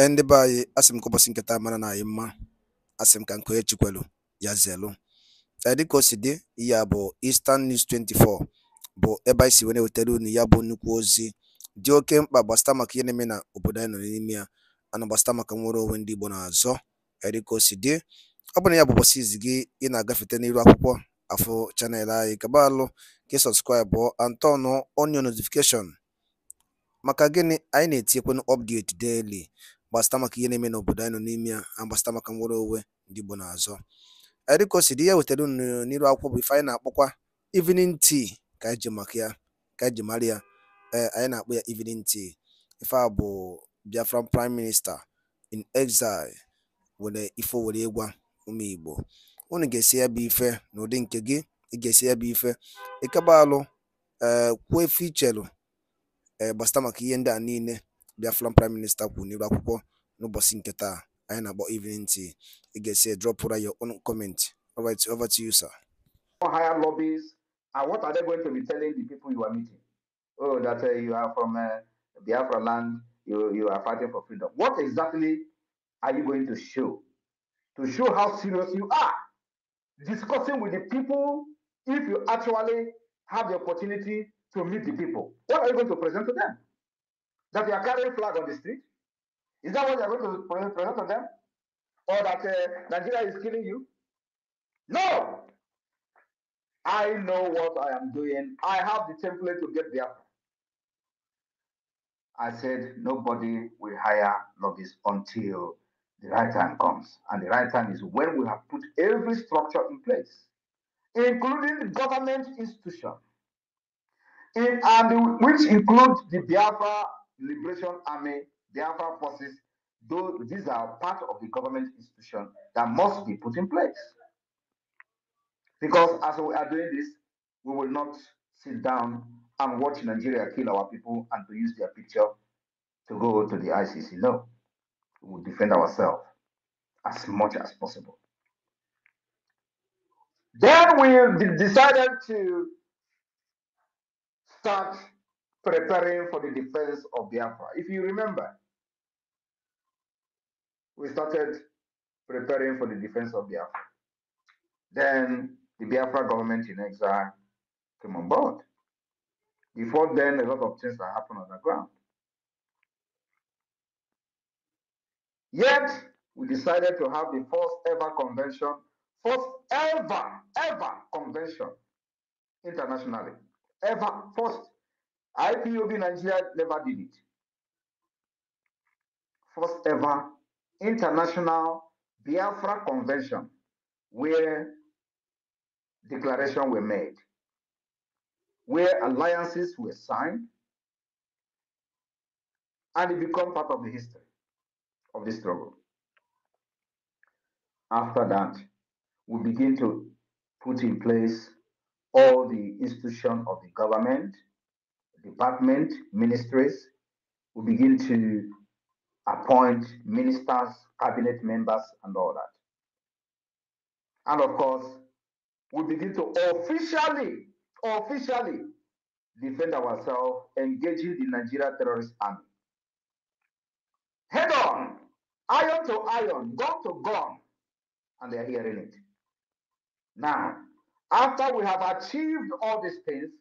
Ndị be anyị asị m ka ụbọchị nke taa mara na anyị mma, asị m ka nkwenye chikwelu ya zelu. Dịka o si dị, ya bụ Eastern News 24 bụ ebe anyị si wee na-ewetara unu ya bụ nnukwu ozi dị oke mkpa gbasata maka ihe na-eme na obodo anyị nọ n'ime ya, ana gbasata maka nwere onwe ndị Igbo na-azọ. Dịka o si dị, ọ bụ na ya bụ ụbọchị izi gị ị na-agafete n'iru akwụkwọ afọ chanel anyị, kaba alụ ka ị sọbskraịbụ and turn on your notification. Maka gịnị? Anyị na-etinyekwanụ update daily gbasata maka ihe na-eme n'obodo anyị nọ n'ime ya, gbasata maka nwere onwe ndị Igbo na-azọ. Dịka o si dị, ya wetara unu n'iru akwụkwọ bụ ife anyị na-akpọkwa evening tea ka anyị ji maka ya, ka anyị ji mara ya. Anyị na-akpọ ya evening tea. Ife a bụ Biafran Prime Minister in exile were ife were ịgwa ụmụ Igbo. Unu ga-esi ya bụ ife n'ụdị nke gị, ị ga-esi ya bụ ife ịkaba alụ kwuo ife ichelu gbasata maka ihe ndị a niile Biafran Prime Minister kwuru n'iru akwụkwọ n'ụbọchị nke taa anyị na-akpọ evening tea. Ị ga-esi drop your own comment. All right, over to you, sir. Higher lobbies, and what are they going to be telling the people you are meeting? Oh, that you are from Biafra land, you are fighting for freedom. What exactly are you going to show? To show how serious you are discussing with the people, if you actually have the opportunity to meet the people. What are you going to present to them? That you are carrying flag on the street? Is that what you are going to present to them? Or that Nigeria is killing you? No! I know what I am doing. I have the template to get there. I said nobody will hire lobbyists until the right time comes. And the right time is when we have put every structure in place, including the government institution, which includes the Biafra Liberation Army, Biafra forces. These are part of the government institution that must be put in place. Because as we are doing this, we will not sit down and watch Nigeria kill our people and to use their picture to go to the ICC. No, we will defend ourselves as much as possible. Then we decided to start preparing for the defense of Biafra. If you remember, we started preparing for the defense of Biafra. Then the Biafra government in exile came on board. Before then, a lot of things that happened on the ground. Yet, we decided to have the first ever convention, ever convention internationally. First. IPOB Nigeria never did it. First ever international Biafra convention where declarations were made, where alliances were signed, and it became part of the history of the struggle. After that, we begin to put in place all the institutions of the government, department, ministries. We begin to appoint ministers, cabinet members, and all that. And of course, we begin to officially defend ourselves, engaging the Nigeria terrorist army. Head on, iron to iron, gun to gun, and they're hearing it. Now, after we have achieved all these things,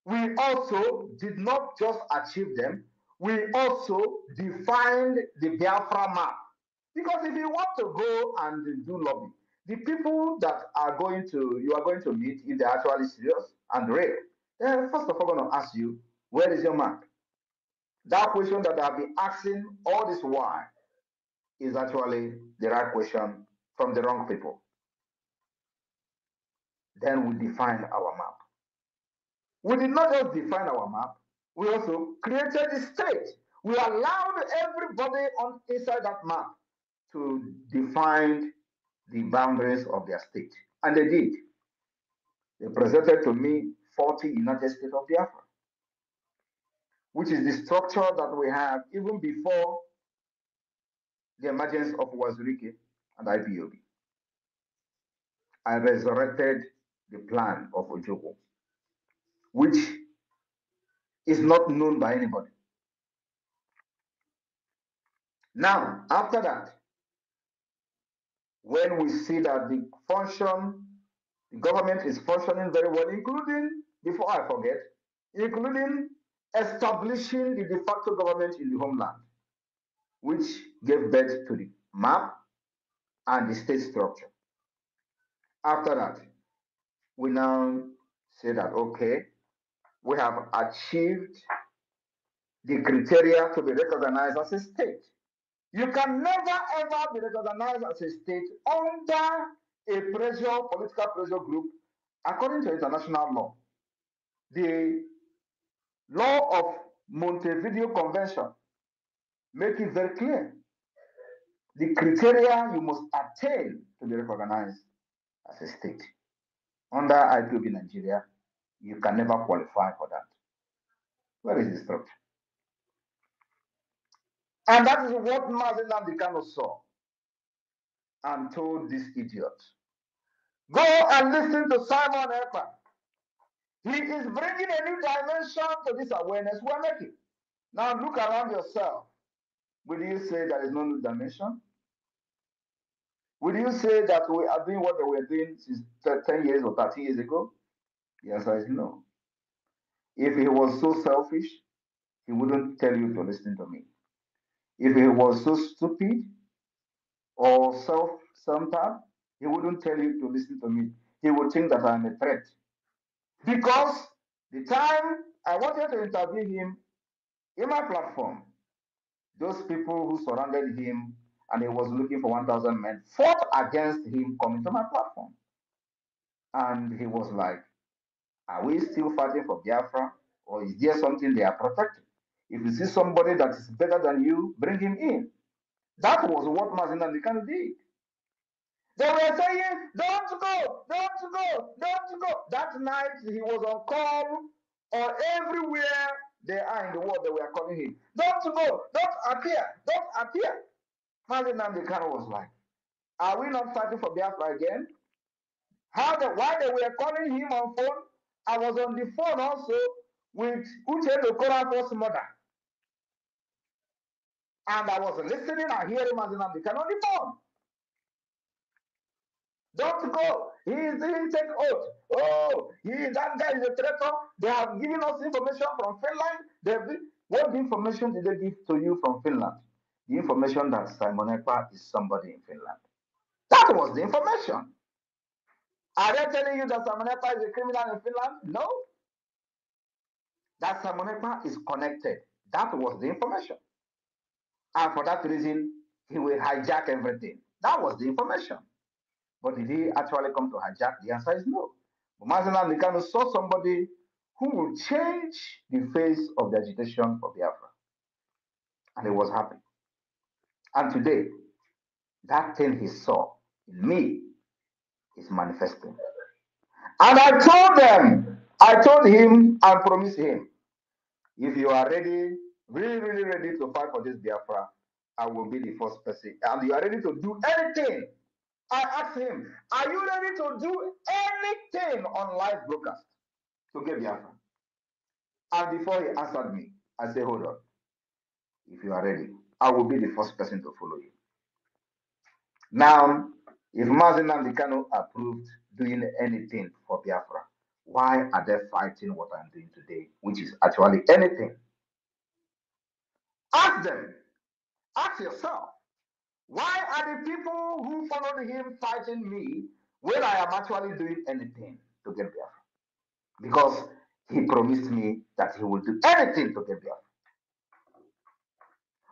we also did not just achieve them, we also defined the Biafra map. Because if you want to go and do lobby, the people that you are going to meet, if they're actually serious and real, they're first of all going to ask you, where is your map? That question that I've been asking all this while is actually the right question from the wrong people. Then we define our map. We did not just define our map, we also created the state. We allowed everybody inside that map to define the boundaries of their state. And they did. They presented to me 40 United States of Biafra, which is the structure that we have even before the emergence of Wazirike and IPOB. I resurrected the plan of Ojoko, which is not known by anybody. Now, after that, when we see that the government is functioning very well, including, before I forget, including establishing the de facto government in the homeland, which gave birth to the map and the state structure. After that, we now say that, okay, we have achieved the criteria to be recognized as a state. You can never ever be recognized as a state under a political pressure group, according to international law. The law of Montevideo Convention make it very clear the criteria you must attain to be recognized as a state. Under IPOB Nigeria, you can never qualify for that. Where is the structure? And that is what Mazi Nnamdi Kanu saw and told this idiot. Go and listen to Simon Ekpa. He is bringing a new dimension to this awareness we're making. Now look around yourself. Will you say there is no new dimension? Will you say that we are doing what they were doing since 10 years or 30 years ago? The answer is no. If he was so selfish, he wouldn't tell you to listen to me. If he was so stupid or self-centered, he wouldn't tell you to listen to me. He would think that I'm a threat. Because the time I wanted to interview him in my platform, those people who surrounded him and he was looking for 1,000 men fought against him coming to my platform. And he was like, are we still fighting for Biafra? Or is there something they are protecting? If you see somebody that is better than you, bring him in. That was what Mazi Nnamdi Kanu did. They were saying, don't go, don't go, don't go. That night he was on call, or everywhere they are in the world, they were calling him, don't go, don't appear, don't appear. Mazi Nnamdi Kanu was like, are we not fighting for Biafra again? Why they were calling him on phone? I was on the phone also with Uche Okorafor's mother. And I was listening and hearing Mazi Nnamdi Kanu on the phone. Don't go. He didn't take oath. Oh, that guy is a traitor. They have given us information from Finland. What information did they give to you from Finland? The information that Simon Ekpa is somebody in Finland. That was the information. Are they telling you that Simon Ekpa is a criminal in Finland? No. That Simon Ekpa is connected. That was the information. And for that reason, he will hijack everything. That was the information. But did he actually come to hijack? The answer is no. But Mazi Nnamdi Kanu saw somebody who will change the face of the agitation for Biafra. And he was happy. And today, that thing he saw in me is manifesting. And I told him and promised him, if you are ready, really, really ready to fight for this Biafra, I will be the first person. And you are ready to do anything. I asked him, are you ready to do anything on live broadcast to get Biafra? And before he answered me, I said, hold on. If you are ready, I will be the first person to follow you. Now, if Mazi Nnamdi Kanu approved doing anything for Biafra, why are they fighting what I'm doing today, which is actually anything? Ask them. Ask yourself. Why are the people who followed him fighting me when I am actually doing anything to get Biafra? Because he promised me that he will do anything to get Biafra.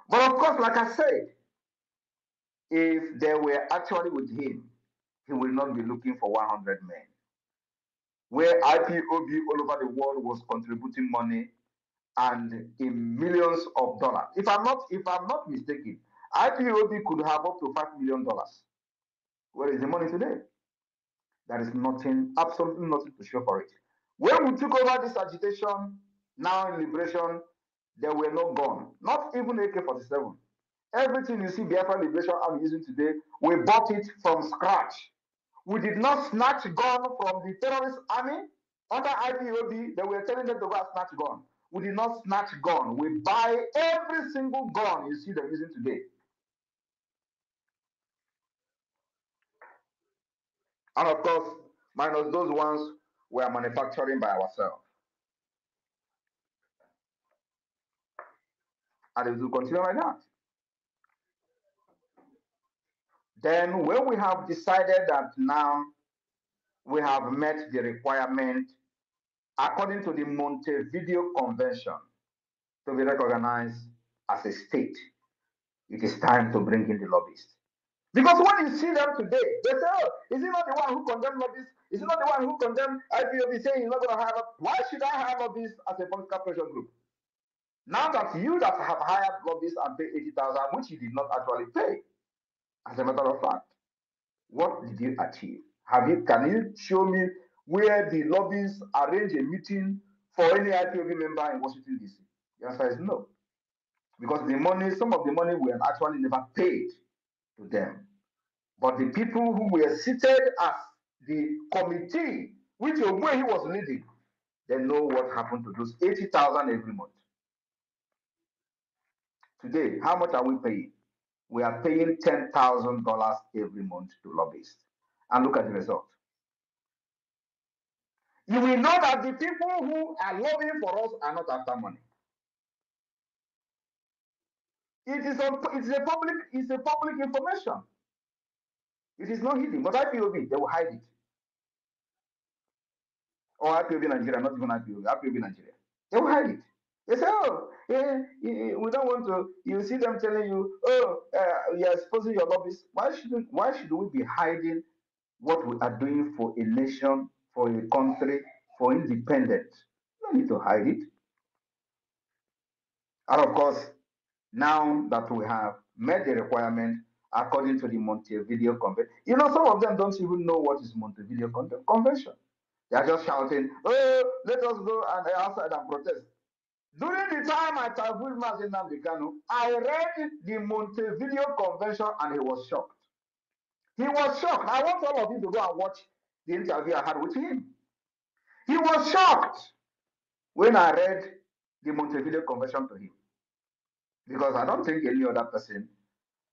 But of course, like I said, if they were actually with him, he will not be looking for 100 men. Where IPOB all over the world was contributing money and in millions of dollars. If I'm not mistaken, IPOB could have up to $5 million. Where is the money today? There is nothing, absolutely nothing to show for it. When we took over this agitation, now in liberation, there were no gun, not even AK-47. Everything you see Biafra Liberation Army using today, we bought it from scratch. We did not snatch gun from the terrorist army. Under IPOB, they were telling them to go and snatch gun. We did not snatch gun. We buy every single gun you see them using today. And of course, minus those ones we are manufacturing by ourselves. And it will continue like that. Then when we have decided that now we have met the requirement according to the Montevideo Convention to be recognized as a state, it is time to bring in the lobbyists. Because when you see them today, they say, oh, is he not the one who condemned lobbyists? Is he not the one who condemned IPOB saying he's not going to hire? Why should I hire lobbyists as a political pressure group? Now that you that have hired lobbyists and paid 80,000, which you did not actually pay, as a matter of fact, what did you achieve? Can you show me where the lobbyists arrange a meeting for any IPOB member in Washington, D.C.? The answer is no. Because the money, some of the money we have actually never paid to them. But the people who were seated as the committee, which way he was leading, they know what happened to those 80,000 every month. Today, how much are we paying? We are paying $10,000 every month to lobbyists. And look at the result. You will know that the people who are lobbying for us are not after money. It's a public information. It is not hidden. But IPOB, they will hide it. Or IPOB Nigeria, not even IPOB Nigeria. They will hide it. They say, oh, we don't want to. You see them telling you, oh, you're exposing your lobbyists. Why should we be hiding what we are doing for a nation, for a country, for independence? No need to hide it. And of course, now that we have met the requirement according to the Montevideo Convention, some of them don't even know what is Montevideo Convention. They are just shouting, oh, let us go and outside and protest. During the time I interviewed Mazin Nnamdi Kanu, I read the Montevideo Convention and he was shocked. He was shocked. I want all of you to go and watch the interview I had with him. He was shocked when I read the Montevideo Convention to him. Because I don't think any other person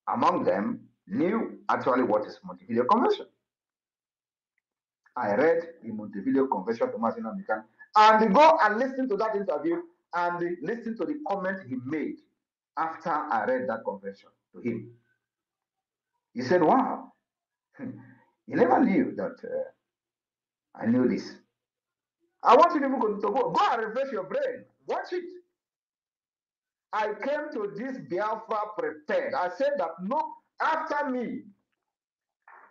among them knew actually what is Montevideo Convention. I read the Montevideo Convention to Mazin Nnamdi Kanu and go and listen to that interview and listen to the comment he made after I read that convention to him. He said, wow, you never knew that I knew this. I want you to go and refresh your brain. Watch it. I came to this Biafra prepared. I said that no, after me,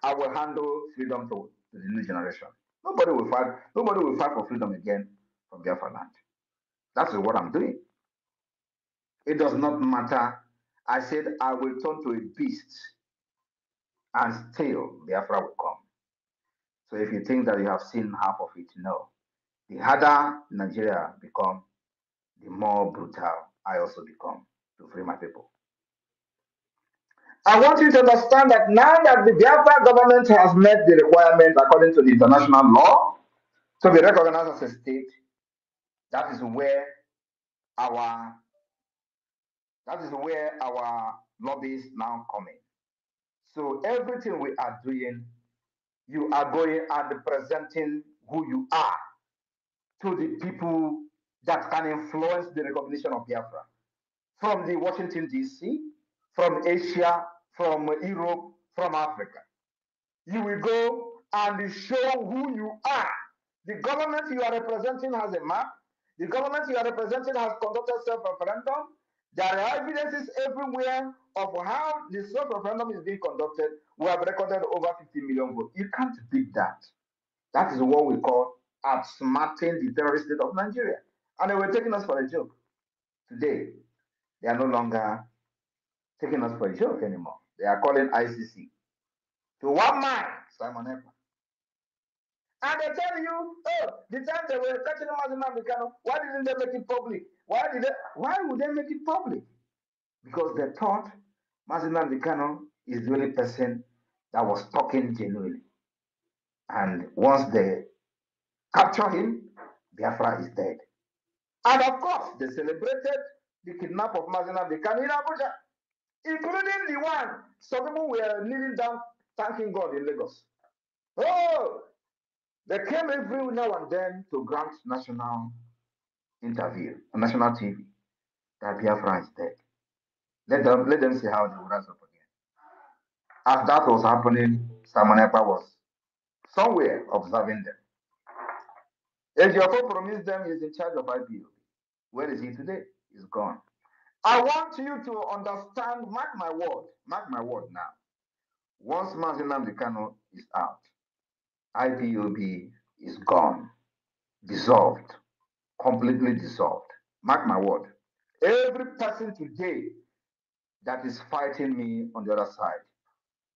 I will handle freedom to the new generation. Nobody will fight for freedom again from Biafra land. That's what I'm doing. It does not matter. I said I will turn to a beast and still Biafra will come. So if you think that you have seen half of it, no. The harder Nigeria become, the more brutal I also become to free my people. I want you to understand that now that the Biafra government has met the requirement according to the international law to be recognized as a state, that is where our lobbies now come in. So everything we are doing, you are going and presenting who you are to the people that can influence the recognition of Biafra. From the Washington, D.C., from Asia, from Europe, from Africa. You will go and show who you are. The government you are representing has a map. The government you are representing has conducted self-referendum. There are evidences everywhere of how the self-referendum is being conducted. We have recorded over 50 million votes. You can't beat that. That is what we call outsmarting the terrorist state of Nigeria. And they were taking us for a joke. Today, they are no longer taking us for a joke anymore. They are calling ICC to one man, Simon Ekpa. And they tell you, oh, the time they were catching Mazin Nnamdi Kanu, why didn't they make it public? Why would they make it public? Because they thought Mazin Nnamdi Kanu is the only person that was talking genuinely. And once they capture him, Biafra is dead. And of course, they celebrated the kidnap of Mazin Nnamdi Kanu in Abuja, including the one some people were kneeling down thanking God in Lagos. Oh, they came every now and then to grant national interview on national TV that Biafra is dead. Let them see how they will rise up again. As that was happening, Simon Ekpa was somewhere observing them. Ejiofor promised them he's in charge of IPOB. Where is he today? He's gone. I want you to understand, mark my word now. Once Mazi Nnamdi Kanu is out, IPOB is gone, dissolved, completely dissolved. Mark my word. Every person today that is fighting me on the other side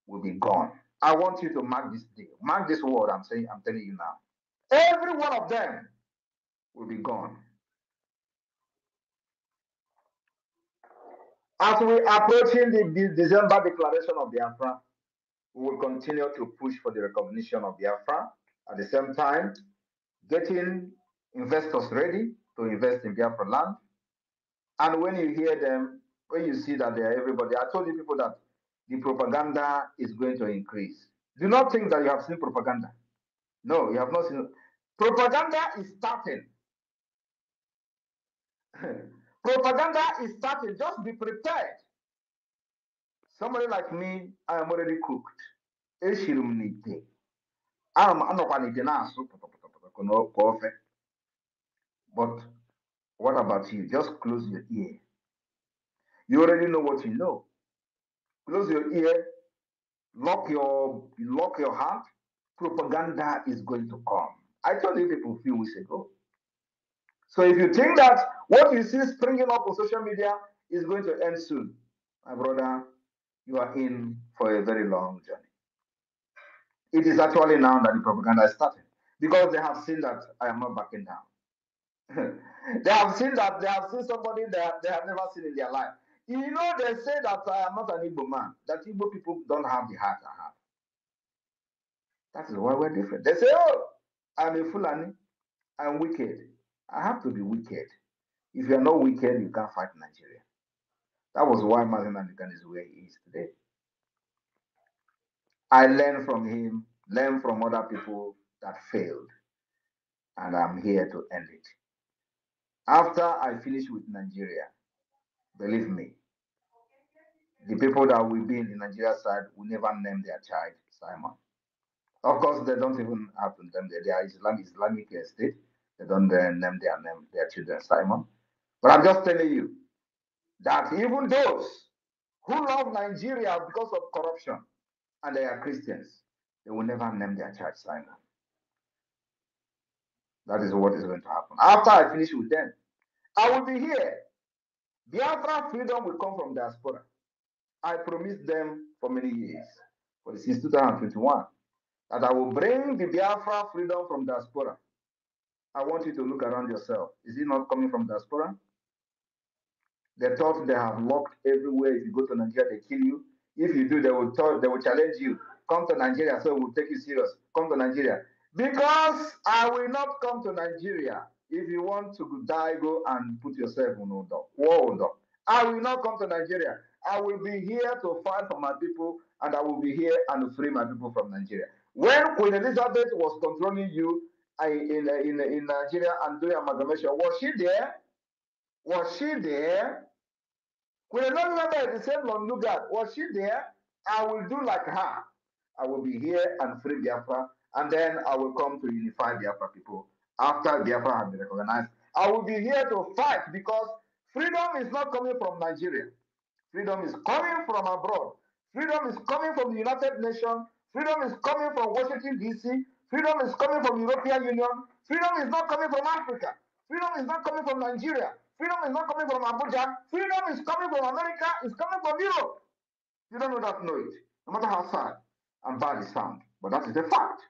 will be gone. I want you to mark this day. Mark this word I'm telling you now. Every one of them will be gone. As we approaching the December declaration of Biafra, we will continue to push for the recognition of Biafra. At the same time, getting investors ready to invest in Biafra land. And when you hear them, when you see that they are everybody, I told you people that the propaganda is going to increase. Do not think that you have seen propaganda. No, you have not seen. Propaganda is starting. Propaganda is starting. Just be prepared. Somebody like me, I am already cooked. But what about you? Just close your ear. You already know what you know. Close your ear, lock your heart. Propaganda is going to come. I told you people a few weeks ago. So if you think that what you see springing up on social media is going to end soon, my brother, you are in for a very long journey. It is actually now that the propaganda is starting because they have seen that I am not backing down. They have seen somebody that they have never seen in their life. You know, they say that I am not an Igbo man, that Igbo people don't have the heart I have. That is why we're different. They say, oh, I'm a Fulani, I'm wicked. I have to be wicked. If you're not wicked, you can't fight Nigeria. That was why Mazi Nnamdi Kanu is where he is today. I learned from him, learned from other people that failed, and I'm here to end it. After I finish with Nigeria, believe me, the people that will be in the Nigeria side will never name their child Simon. Of course, they don't even have to name their Islamic state. They don't name their children Simon. But I'm just telling you that even those who love Nigeria because of corruption and they are Christians, they will never name their child Simon. That is what is going to happen. After I finish with them, I will be here. Biafra freedom will come from diaspora. I promised them for many years, since 2021, that I will bring the Biafra freedom from diaspora. I want you to look around yourself. Is it not coming from diaspora? They thought they have locked everywhere. If you go to Nigeria, they kill you. If you do, they will challenge you. Come to Nigeria, so we'll take you serious. Come to Nigeria. Because I will not come to Nigeria. If you want to die, go and put yourself on war. I will not come to Nigeria. I will be here to fight for my people, and I will be here and free my people from Nigeria. When Queen Elizabeth was controlling you in Nigeria and doing amalgamation, was she there? Was she there? Queen Elizabeth, the same Lord Lugard, was she there? I will do like her. I will be here and free Biafra, and then I will come to unify Biafra people after Biafra has been recognized. I will be here to fight because freedom is not coming from Nigeria. Freedom is coming from abroad. Freedom is coming from the United Nations. Freedom is coming from Washington, D.C. Freedom is coming from European Union. Freedom is not coming from Africa. Freedom is not coming from Nigeria. Freedom is not coming from Abuja. Freedom is coming from America. It's coming from Europe. You don't know that, know it. No matter how sad and bad it sounds. But that is the fact.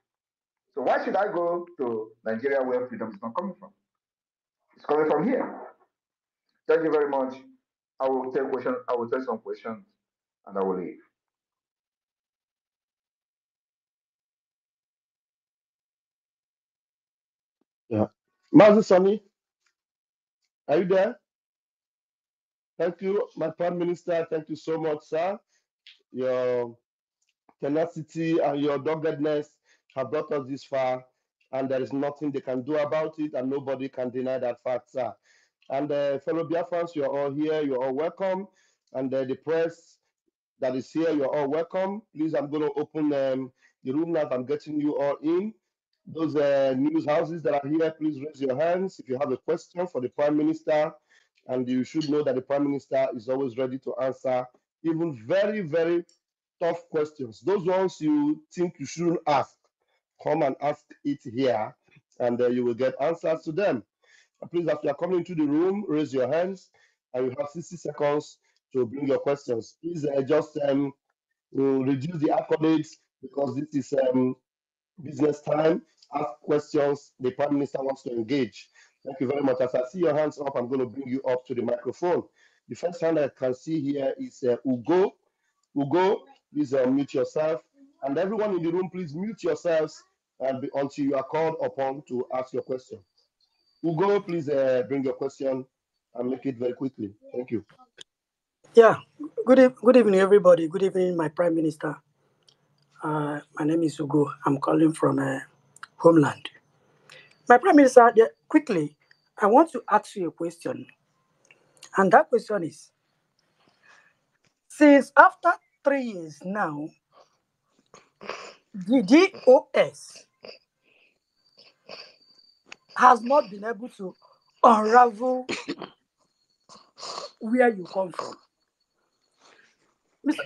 So why should I go to Nigeria where freedom is not coming from? It's coming from here. Thank you very much. I will take questions. I will take some questions and I will leave. Yeah. Mazi Sani, are you there? Thank you, my Prime Minister. Thank you so much, sir. Your tenacity and your doggedness have brought us this far, and there is nothing they can do about it, and nobody can deny that fact, sir. And fellow Biafrans, you're all here, you're all welcome. And the press that is here, you're all welcome. Please, I'm going to open the room now. I'm getting you all in. Those news houses that are here, please raise your hands if you have a question for the Prime Minister. And you should know that the Prime Minister is always ready to answer even very, very tough questions. Those ones you think you shouldn't ask, come and ask it here, and you will get answers to them. Please, as you are coming into the room, raise your hands, and you have 60 seconds to bring your questions. Please just reduce the accolades because this is business time. Ask questions the Prime Minister wants to engage. Thank you very much. As I see your hands up, I'm going to bring you up to the microphone. The first hand I can see here is Ugo. Ugo, please mute yourself. And everyone in the room, please mute yourselves until you are called upon to ask your question. Ugo, please bring your question and make it very quickly. Thank you. Yeah, good evening, everybody. Good evening, my Prime Minister. My name is Ugo. I'm calling from Homeland. My Prime Minister, quickly, I want to ask you a question. And that question is, since after 3 years now, the DOS has not been able to unravel where you come from.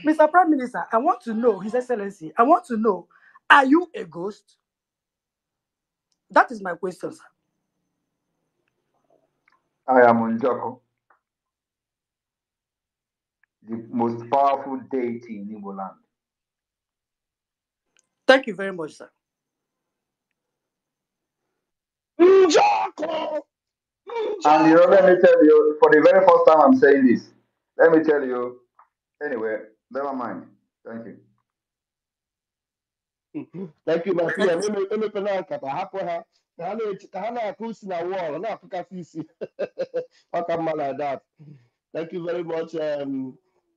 Mr. Prime Minister, I want to know, His Excellency, I want to know, are you a ghost? That is my question, sir. I am Unjoko, the most powerful deity in Igbo land. Thank you very much, sir. Njoko! And you know, let me tell you, for the very first time I'm saying this, let me tell you, anyway, never mind. Thank you. Thank you, my PM. Like that. Thank you very much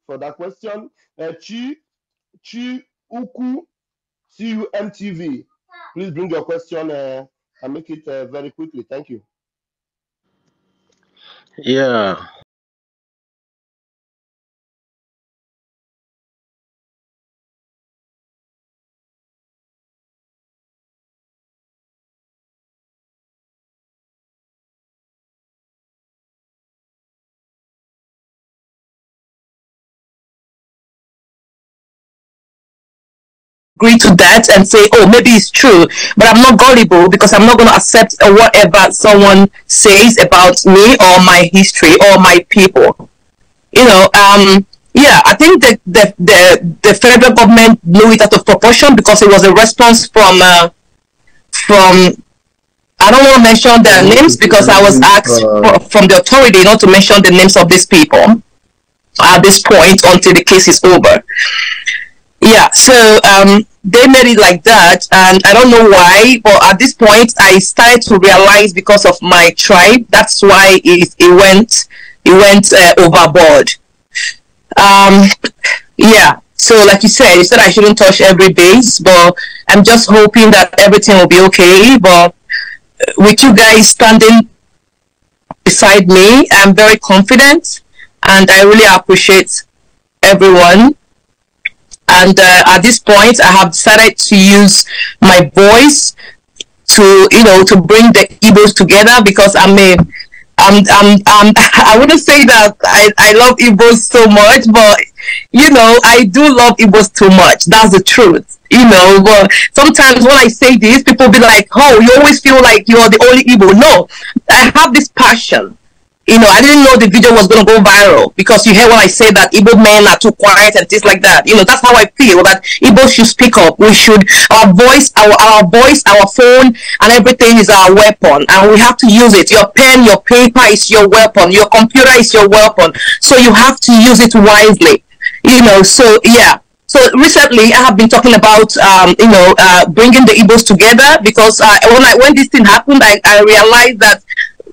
for that question. Chi Uku CUMTV. Please bring your question and make it very quickly. Thank you. Yeah. Agree to that and say, oh, maybe it's true, but I'm not gullible because I'm not going to accept whatever someone says about me or my history or my people. You know, yeah, I think that the federal government blew it out of proportion because it was a response from I don't want to mention their names because I was asked from the authority not to mention the names of these people at this point until the case is over. Yeah, so they made it like that, and I don't know why, but at this point I started to realize because of my tribe, that's why it went overboard. Yeah, so like you said I shouldn't touch every base, but I'm just hoping that everything will be okay. But with you guys standing beside me, I'm very confident, and I really appreciate everyone. And at this point, I have decided to use my voice to, to bring the Igbos together because I wouldn't say that I love Igbos so much, but, I do love Igbos too much. That's the truth, but sometimes when I say this, people be like, oh, you always feel like you're the only Igbo. No, I have this passion. I didn't know the video was going to go viral because you hear when I say that Igbo men are too quiet and things like that. That's how I feel, that Igbo should speak up. We should, our voice, our phone, and everything is our weapon, and we have to use it. Your pen, your paper is your weapon. Your computer is your weapon. So you have to use it wisely. So yeah. So recently, I have been talking about, bringing the Igbos together because when this thing happened, I realized that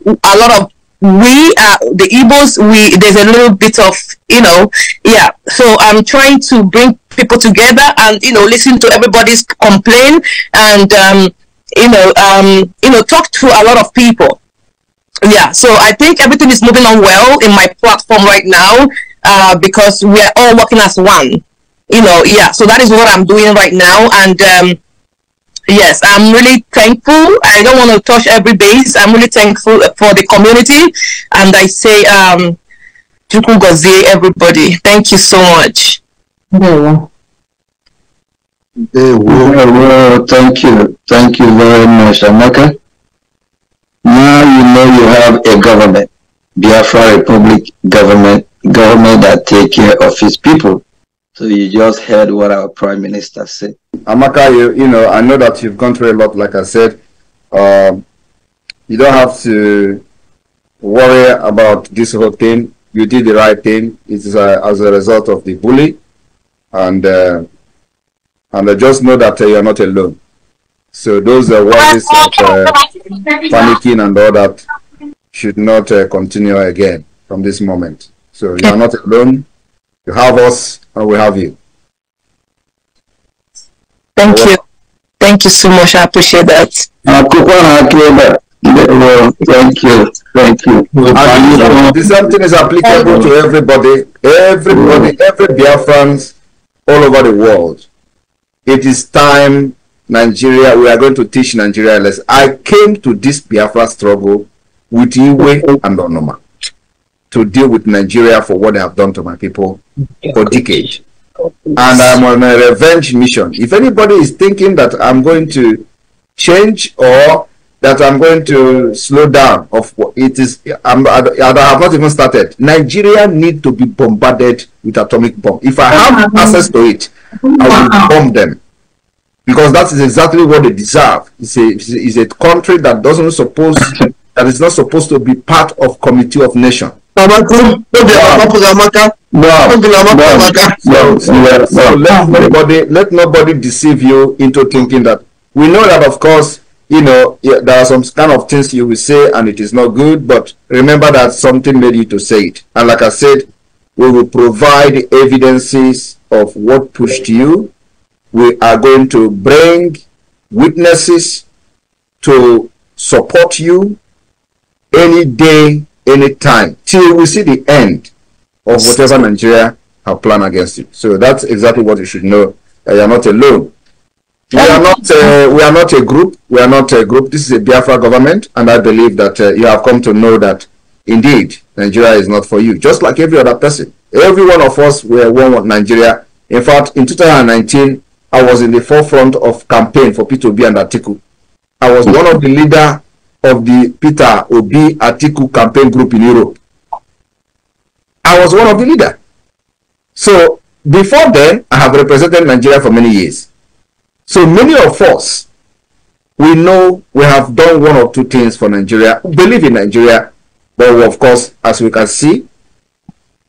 a lot of the Igbos, there's a little bit of, yeah. So I'm trying to bring people together and, listen to everybody's complaint and, talk to a lot of people. Yeah, so I think everything is moving on well in my platform right now, because we are all working as one. Yeah, so that is what I'm doing right now. And yes, I'm really thankful. I don't want to touch every base. I'm really thankful for the community. And I say, Chukwugozie, everybody. Thank you so much. Well, thank you. Thank you very much, Amaka. Now you know you have a government, Biafra Republic government that take care of its people. So you just heard what our Prime Minister said. Amaka, I know that you've gone through a lot, like I said. You don't have to worry about this whole thing. You did the right thing. It is as a result of the bully. And just know that you are not alone. So those worries of panicking and all that should not continue again from this moment. So you are not alone. You have us and we have you. Thank you. Thank you so much. I appreciate that. Thank you. Thank you. And the same thing is applicable to everybody, every Biafrans all over the world. It is time, Nigeria, we are going to teach Nigeria lessons. I came to this Biafra struggle with Iwe and Onoma to deal with Nigeria for what they have done to my people for decades. And I'm on a revenge mission. If anybody is thinking that I'm going to change or that I'm going to slow down, I have not even started. Nigeria need to be bombarded with atomic bomb. If I have access to it, I will bomb them. Because that is exactly what they deserve. It's a country that is not supposed to be part of Committee of Nations. So let nobody deceive you into thinking that. We know that, of course, there are some kind of things you will say and it is not good, but remember that something made you to say it. And like I said, we will provide evidences of what pushed you. We are going to bring witnesses to support you any day, any time, till we see the end of whatever Nigeria have planned against you. So that's exactly what you should know. You are not alone. We are not a group. We are not a group. This is a Biafra government, and I believe that you have come to know that indeed Nigeria is not for you. Just like every other person, every one of us were one with Nigeria. In fact, in 2019, I was in the forefront of campaign for Peter Obi and Atiku. I was one of the leaders of the Peter Obi Atiku campaign group in Europe. I was one of the leaders. So before then, I have represented Nigeria for many years. So many of us, we know we have done one or two things for Nigeria, believe in Nigeria, but of course, as we can see,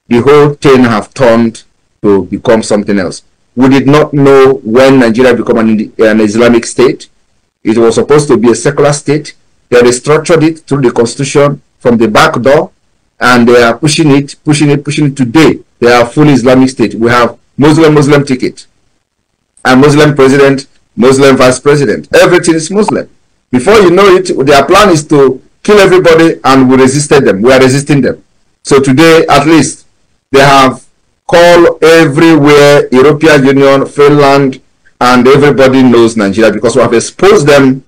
the whole thing have turned to become something else. We did not know when Nigeria became an Islamic state. It was supposed to be a secular state. They restructured it through the constitution from the back door, and they are pushing it today. They are fully Islamic state. We have Muslim ticket, and Muslim president, Muslim vice president. Everything is Muslim. Before you know it, their plan is to kill everybody, and we resisted them. We are resisting them. So today, at least, they have called everywhere, European Union, Finland, and everybody knows Nigeria because we have exposed them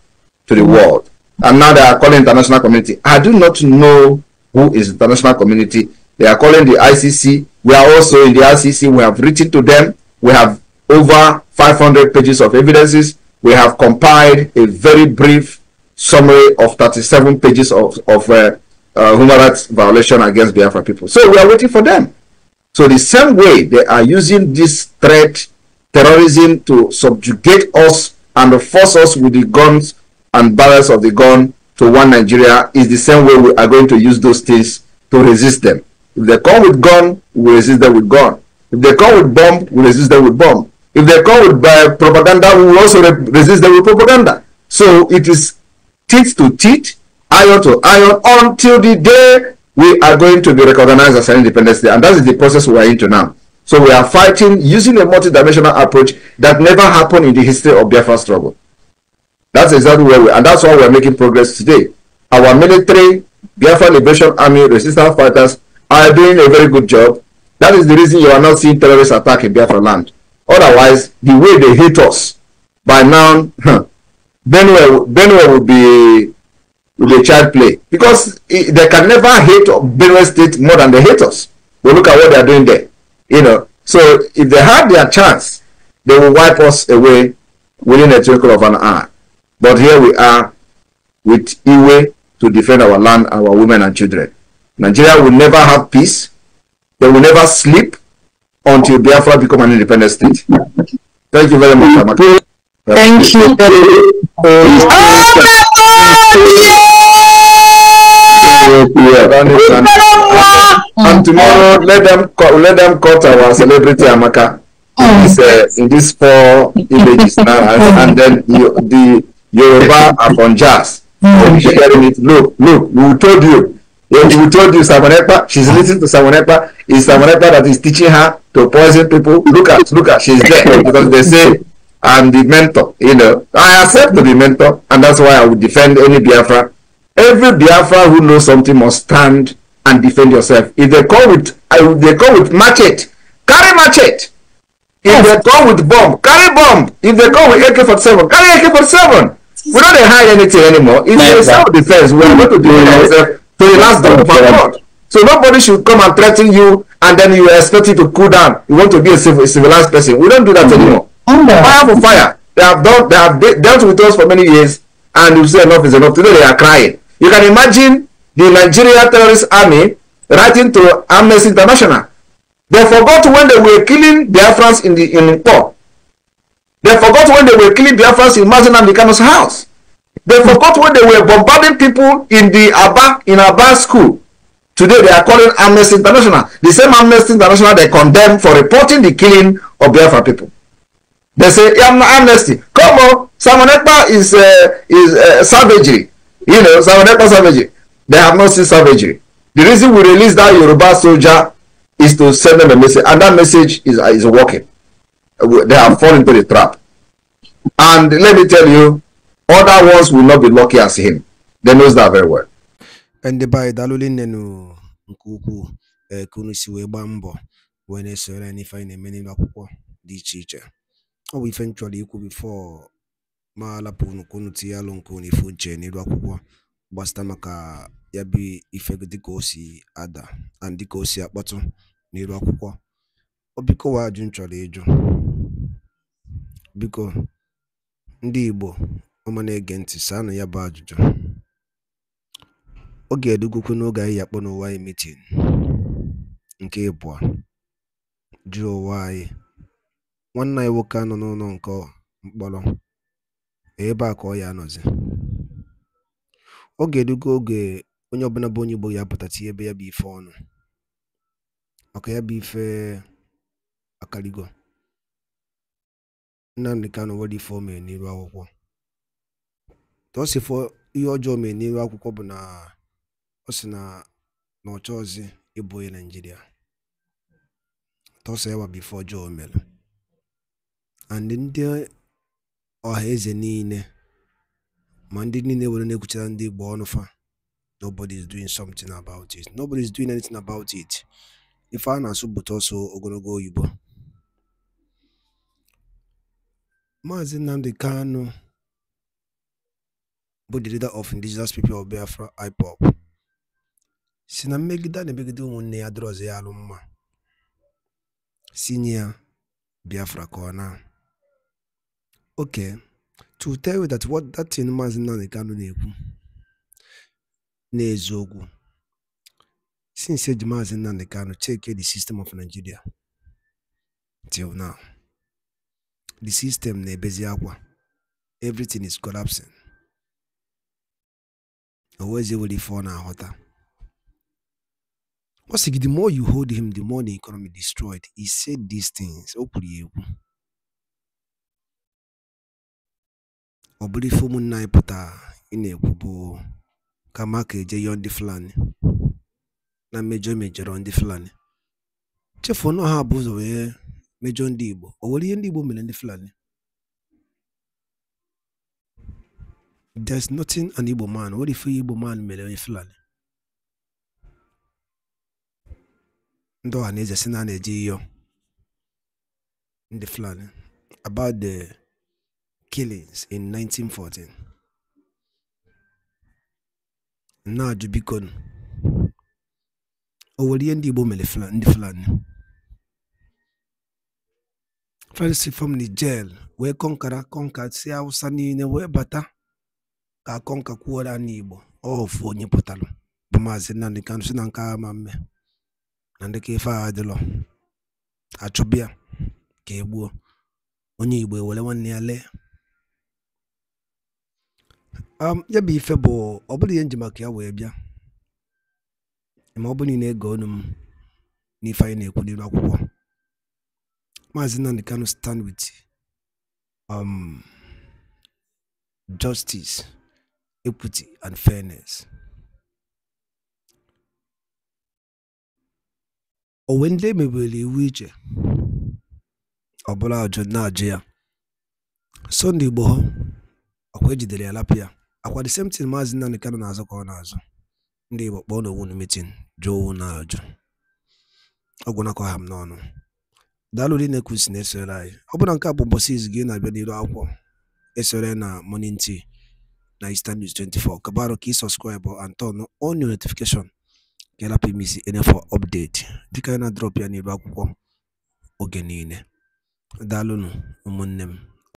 to the world. And now they are calling international community. I do not know who is international community. They are calling the ICC. We are also in the ICC. We have written to them. We have over 500 pages of evidences. We have compiled a very brief summary of 37 pages of human rights violation against Biafra people. So we are waiting for them. So the same way they are using this threat, terrorism, to subjugate us and force us with the guns and barrels of the gun to one Nigeria, is the same way we are going to use those things to resist them. If they come with gun, we resist them with gun. If they come with bomb, we resist them with bomb. If they come with propaganda, we will also resist them with propaganda. So it is teeth to teeth, iron to iron, until the day we are going to be recognized as an independent state. And that is the process we are into now. So we are fighting using a multidimensional approach that never happened in the history of Biafra struggle. That's exactly where we are, and that's why we're making progress today. Our military, Biafra Liberation Army, resistance fighters are doing a very good job. That is the reason you are not seeing terrorists attack in Biafra land. Otherwise, the way they hate us, by now, Benue will be a child play, because they can never hate Benue State more than they hate us. But look at what they are doing there. So if they had their chance, they will wipe us away within a twinkle of an eye. But here we are with Iwe to defend our land, our women and children. Nigeria will never have peace. They will never sleep until Biafra become an independent state. Thank you very much, Amaka. Thank you. And tomorrow, let them cut our celebrity Amaka in these 4 images now, and then the Yoruba upon jazz. Sharing it. Look, we told you. We told you Samonekpa, she's listening to Samonekpa. It's Samonekpa that is teaching her to poison people. Look at, she's there. Because they say I'm the mentor, I accept to be mentor, and that's why I would defend any Biafra. Every Biafra who knows something must stand and defend yourself. If they come with machete, carry machete. If they come with bomb, carry bomb. If they come with AK-47, carry AK-47. We don't hide anything anymore. It's self-defense. We are going to defend ourselves to the last drop of our blood. So nobody should come and threaten you, and then you expect you to cool down. You want to be a civilized person. We don't do that anymore. Fire for fire. They have dealt with us for many years, and you say enough is enough. Today they are crying. You can imagine the Nigeria terrorist army writing to Amnesty International. They forgot when they were killing Biafrans in Nkpo. They forgot when they were killing Biafrans in Mazen Amdekano's house. They forgot when they were bombarding people in Aba school. Today they are calling Amnesty International. The same Amnesty International they condemn for reporting the killing of Biafra people. They say, Amnesty, come on, Samonekpa is savagery. Samonekpa savagery. They have not seen savagery. The reason we release that Yoruba soldier is to send them a message, and that message is working. They have fallen into the trap. And let me tell you, other ones will not be lucky as him. They knows that very well. And by daluli nenu nkuku kunu siwe bambo when sere any fine many akwụkwọ dị iche iche. Oh, eventually ikwu before maala punu kunu tialo nkunu ifu nche n'iru akwụkwọ gbasịta maka ya bi ife dịka o si ada and dịka o si akpọtụ n'iru akwụkwọ. Biko wa ajụ nchọrọ ịjụ, biko ndị Igbo ọma na-ege ntị saanụ ya bụ ajụjụ. Oge edugokwu n'oge anyị yakpọ n'ụwa anyị meeting nke ịbụọ jụọ ụwa anyị nwanne anyị nwoke anọ n'ụlọ nke mkpọrọ ebe a ka ọ ya anọzi. Oge edugo oge onye ọbụla bụ onye Igbo ya pụtati ebe ya bụ ife ọnụ maka ya bụ ife akaligo. Nnamdi Kanu nwere ife o mere n'iru akwụkwọ. Tosifo ihe ọjọọ mere n'iru akwụkwọ bụ na ọ sị na ọ chọọzi ịbụ onye Naịjirịa. Tosa ya bụ ife ọjọọ o mere. And ndị ọha eze niile ma ndị niile were na-ekwuchara ndị Igbo ọnụ fa, nobody is doing something about it. Nobody is doing anything about it. Ife a na-asụ bụta ọsọ ogologo oyibo. Maazị Nnamdi Kanu bụ the leader of indigenous people of Biafra IPOB si na mmegide na-emegide ụmụnne ya dịrọzi ya alụ mma sinye ya Biafra ka ọ na. Okay, to tell you that what that thing Maazị Nnamdi Kanu na-ekwu n'eziokwu, since eji Maazị Nnamdi Kanu check the system of Nigeria till now, the system na-ebezi akwa, everything is collapsing. Always able to fall now hotter. The more you hold him, the more the economy destroyed. He said these things. Obuli fumu na ipota ine kubo kama keje yondi fulani na major on the fulani. chefuo na ha bụ ụzọ wee mejọ ndị Igbo. O nwere ihe ndị Igbo mere ndị Fulani? There's nothing an Igbo man. What if Igbo man mere onye Fulani? Ndị ọha na eze si na na-eje iyo ndị Fulani about the killings in 1914. Na-ajụ biko, o nwere ihe ndị Igbo mere ndị Fulani? Fulani si from Niger wee kọnka si Hausa niile wee bata ka kọnka kwuola anyị Igbo. Ofu onye pụtalụ bụ Maazị Nnamdi Kanu si na nke agha ma mme na ndị ka ife agha adịlọ, achụbịa ka egbuo onye Igbo ewere nwanne ya lee. Ya bụ ife bụ ọ bụrụ ihe nji maka ya wee bịa, ma ọ bụrụ na ego ọnụ m n'ife anyị na-ekwu n'ilu akwụkwọ. Maazị Nnamdi Kanu stand with justice, equity and fairness. O ndị mebere iwu iche ọ bụla ajụ na-ajụ ya, so ndị Igbo ha akwa ejidere ya lapụ ya. Akwa the same thing Maazị Nnamdi Kanu na-azụ ka ọ na-azụ. Ndị Igbo kpọọ n'owu na meeting jụọ owu na-ajụ ọgwụ nakọ ha m n'ọnụ. Daalụ dị na-ekwusi na-esore anyị. Ọ bụla nke a bụ mbọsị izu gị na-abịa n'iru akwụkwọ esore na Morning Tea na Eastern News 24. Kabaro ka subscribe and turn on your notification ka ịlapụ imisi any for update dịka anyị na drop ya n'iru akwụkwọ oge niile. Daalụnụ ụmụnne m.